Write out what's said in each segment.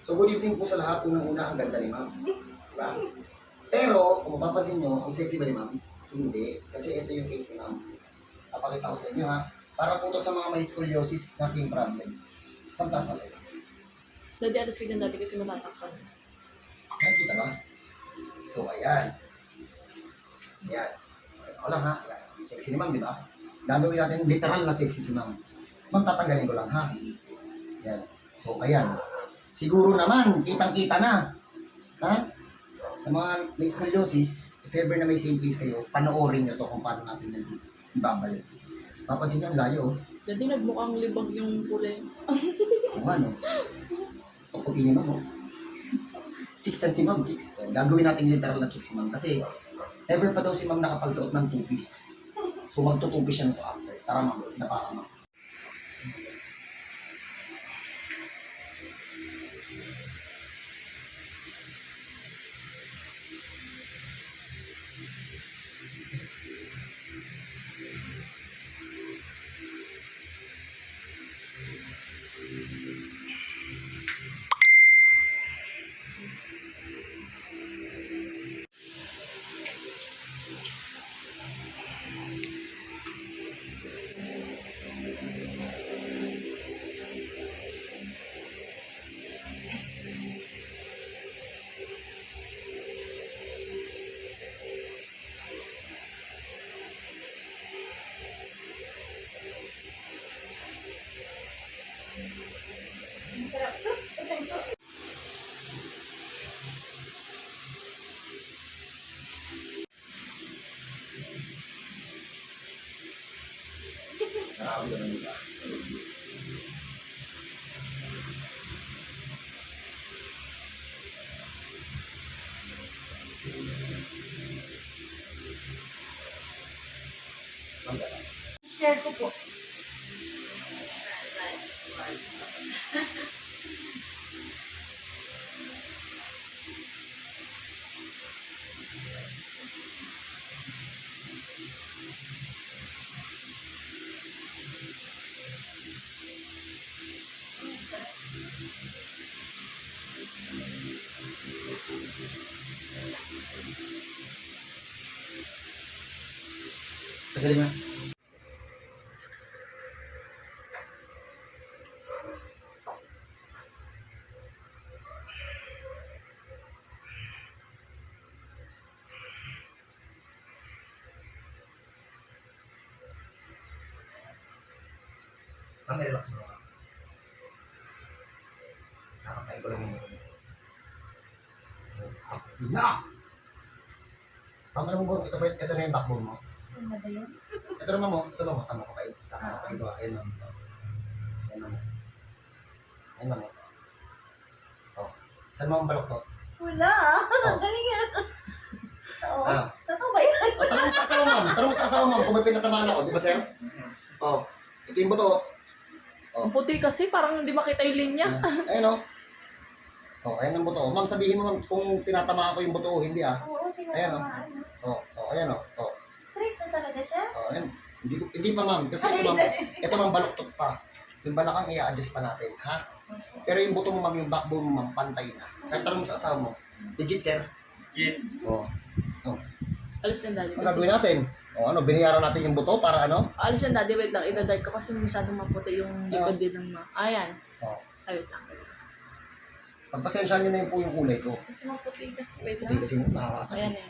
So, good evening po sa lahat. Unang-una, ang ganda ni ma'am. Diba? Pero, kung mapapansin nyo, ang sexy ba ni ma'am? Hindi. Kasi ito yung case ni ma'am. Papakita ko sa inyo ha. Para po to sa mga may scoliosis na same problem. Pantas natin. Dati atas ka dyan dati kasi matatakpan. Nakikita ba? So, ayan. Ayan. Ako lang ha. Ayan. Sexy ni ma'am, di ba? Gagawin natin literal na sexy si ma'am. Ma'am, tatanggalin ko lang ha. Ayan. So, ayan. Siguro naman, kitang-kita na. Ha? Sa mga may scoliosis, if ever na may same case kayo, panoorin nyo to kung paano natin yan ibabalik. Papansin nyo, ang layo. Dati nagmukhang libag yung kulay. Kung ano. Paputi ni ma'am. Chicks yan si ma'am, chicks. Gagawin natin literal na chicks si ma'am. Kasi, ever pa daw si ma'am nakapagsuot ng two-piece. So, magto-two-piece siya nito after. Tara ma'am, napaka ma'am. Grabe naman diba? Share ko po. Tagalin mo na. Ma'am, relax mo. Nakakain ko lang yung mga. Yun na! Ma'am, alam mo ba, ito na yung backbone mo. Ano ba yun? Ito naman mo, tama ko kayo. Tama ko kayo. Ayan ma'am. Ayan ma'am. Ayan ma'am. Ito. Saan mo ang balok to? Wala. Oh. Galing yan. Oo. Ano? Totoo ba yan? O, tanong mo sa asawa ma'am. Tanong mo sa asawa ma'am kung may pinatamaan ako. Di ba sir? Oh. Ito yung buto. Ang puti kasi parang hindi makita yung linya. Ayan o. Oh, ayan ang buto. Ma'am, sabihin mo ma'am kung tinatamaan ko yung buto o hindi ah. Oo, Ayan o. tinatamaan. Ayan o. Oh. Straight na talaga siya? Oh, ayan. Hindi pa ma'am. Kasi ito ma'am baloktot pa. Yung balakang i-adjust pa natin. Ha? Pero yung buto mo ma'am, yung backbone mo ma'am, pantay na. Kahit tanong mo sa asawa mo. Legit sir? Legit. Oo. Alis ng daddy Ang kasi. gagawin natin? O ano, biniyaran natin yung buto para ano? Alis ng daddy, wait lang. Ida-dark ko kasi masyadong maputi yung likod din ng ayan. Oo. Ay, wait lang. Pagpasensyahan nyo na yun po yung kulay ko. Kasi maputi kasi. Wait Hindi lang. kasi nakakasakit. Ayan eh.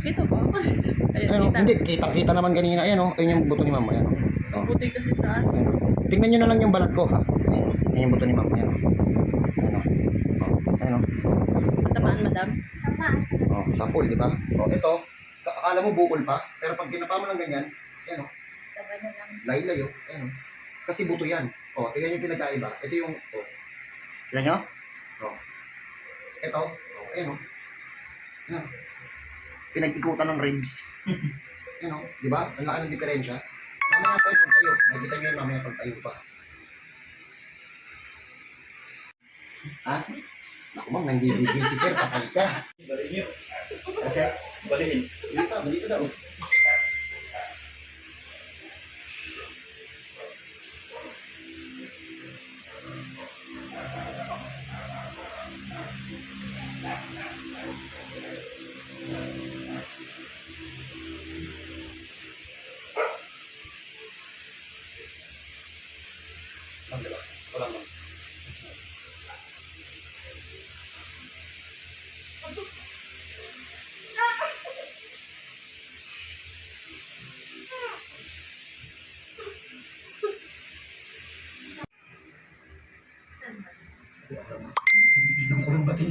Dito ba? Kasi, ayan, Ayan o, kita. hindi. Kitang-kita naman kanina. Ayan o, ayun yung buto ni ma'am. Ayan o. Oh. Maputi kasi saan? Ayan o. Tingnan nyo na lang yung balat ko ha. Ayan o. Ayan yung buto ni ma'am. Ayan o. Ayan o. Oh. Ayan o. Matamaan, madam? Tamaan. Oh, sapul, di ba? Oh, ito, akala mo bukol pa, pero pag ginapa mo ng ganyan, ayan o, Taba na lang. layo-layo, ayan o. Kasi buto yan. Oh, tingnan yung pinagkaiba. Ito yung, oh. Tingnan nyo? Oh. Ito, oh, ayan o. Ayan. Pinag-ikutan ng ribs. Ayan o, di ba? Ang laki ng diferensya. Mamaya tayo pagtayo. Nakikita nyo yun mamaya pagtayo pa. Ha? Naku ma'am, nanggigigil si sir, patay ka. Balihin nyo. Sir, Balihin. balita daw.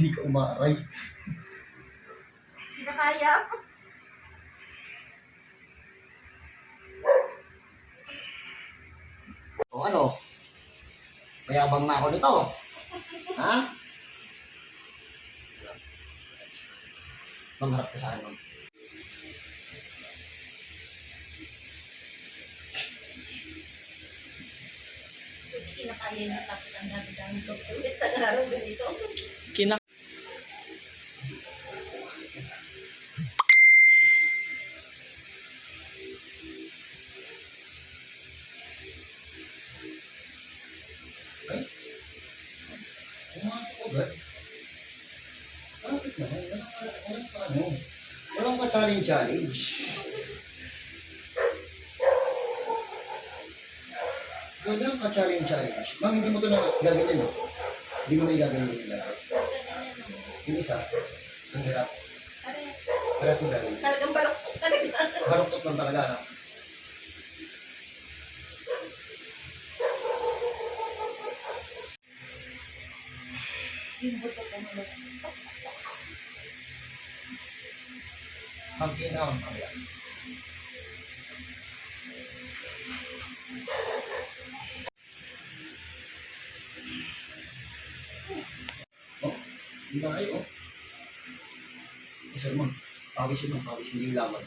hindi ka umaaray. Hindi na kaya. O ano? Mayabang na ako nito. Ha? Mangharap ka sa akin, ma'am. Hindi kinakaya na tapos ang dami-dami ko sa isang araw ganito. Kina Pumasok ko ba? Bakit na? Walang ka-challenge. Walang ka-challenge. Ma'am, hindi mo ito na gaganyan, no? Hindi mo na igaganyan yung lahat. Ganyan naman. Yung isa, ang hirap. Parehas. Para sa galing. Talagang balaktok talaga. Baluktot lang talaga, no? Yung buto ko mo. Ang pinakang sa kanya. Oh, hindi na kayo, oh. Isar mo. Pawis yun, pawis. Hindi yung laman.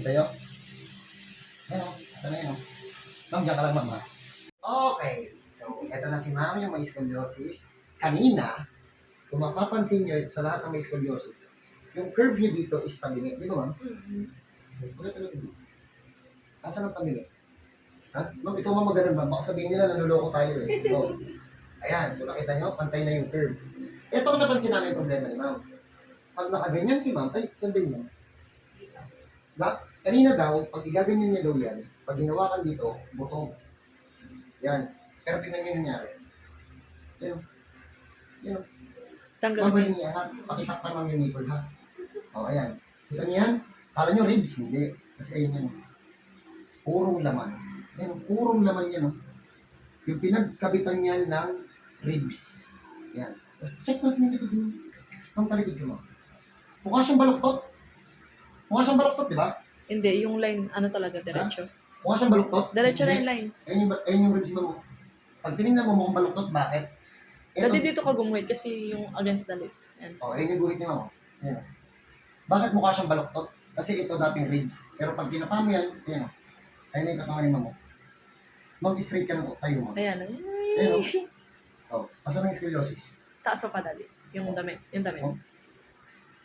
Tayo. Ayan, ito na yun, oh. Ma'am, diyan ka lang, ma'am, ha? Okay. So, eto na si ma'am yung may scoliosis. Kanina, kung mapapansin nyo sa lahat ng may scoliosis, yung curve nyo dito is talingi. Di ba, ma'am? Bakit ano dito? Asan ang talingi? Ha? Ma'am, ikaw ma'am maganon, ma'am. Baka sabihin nila nanuloko tayo, eh. So, ayan. So, nakita nyo, pantay na yung curve. Ito ang napansin namin yung problema ni ma'am. Pag nakaganyan si ma'am, ay, saan ba yun, ma'am? Kanina daw, pag igaganyan niya daw yan, pag ginawakan dito, butog. Yan. Pero tingnan niyo yung nangyari. Yan. Yan. tanggal. Mabaling niya, ha? Pakita pa naman yung nipple, ha? O, ayan. Kita niyo yan? Kala niyo ribs? Hindi. Kasi ayun yan. Purong laman. Yan, purong laman yan, oh. Yung pinagkabitan niyan ng ribs. Yan. Tapos check natin yung dito. Ang talikod mo. Mukha siyang baluktot. Mukha siyang baluktot, di ba? Hindi, yung line, ano talaga, diretso. Mukha siyang baluktot. Diretso na Hindi. yung line. Ayun yung ribs mo. Pag tinignan mo mukhang baluktot, bakit? Dati dito ka gumuhit kasi yung against the lip. Yan. Ayun yung guhit niya mo. Ayan. Bakit mukha siyang baluktot? Kasi ito dating ribs. Pero pag tinapa mo yan, ayan o. Ayun na yung katawan ni mamo. Mag-straight ka ng tayo mo. Ayan. Ayan o. Asa na yung scoliosis? Taas pa pa dali. Yung damit. Yung damit. Oh.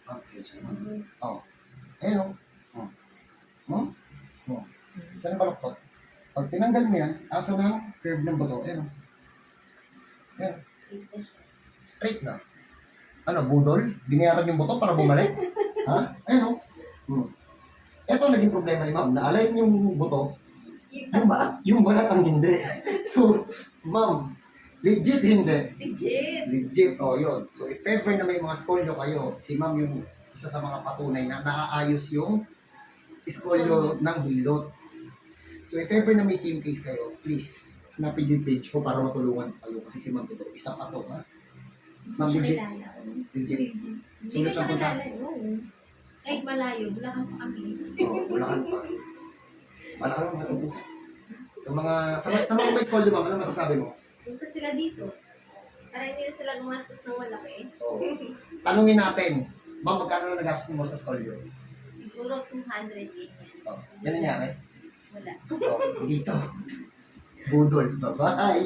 Pasensya naman. Ayan o. Saan yung baluktot? Pag tinanggal mo yan, asa na ang curve ng buto. Ayan o. Ayan. Straight na. Ano, budol? Binayaran yung buto para bumalik? Ha? Ayun o. Ito ang naging problema ni ma'am. Naalayin yung buto. Yung balat ang hindi. So, ma'am, legit hindi. Legit. Legit, o yun. So, if ever na may mga scolio kayo, si ma'am yung isa sa mga patunay na naaayos yung scolio ng hilot. So, if ever na may same case kayo, please, hanapin yung page ko para matulungan kayo. Kasi si ma'am ito, isa pa to, ha? Ma'am, legit. Legit. Hindi Sulit ko siya ang punta. kilala. Oo. Kahit malayo, wala kang kami. Wala ka pa. Wala ka naman matubos. Sa mga may scolio, ma'am, ano masasabi mo? Punta sila dito. Para hindi na sila gumastos ng malaki. Oo. Tanungin natin, ma'am, magkano na nagastos mo sa scolio? Siguro 200 din yan. Yan nangyari? Wala. Dito. Budol. Bye-bye.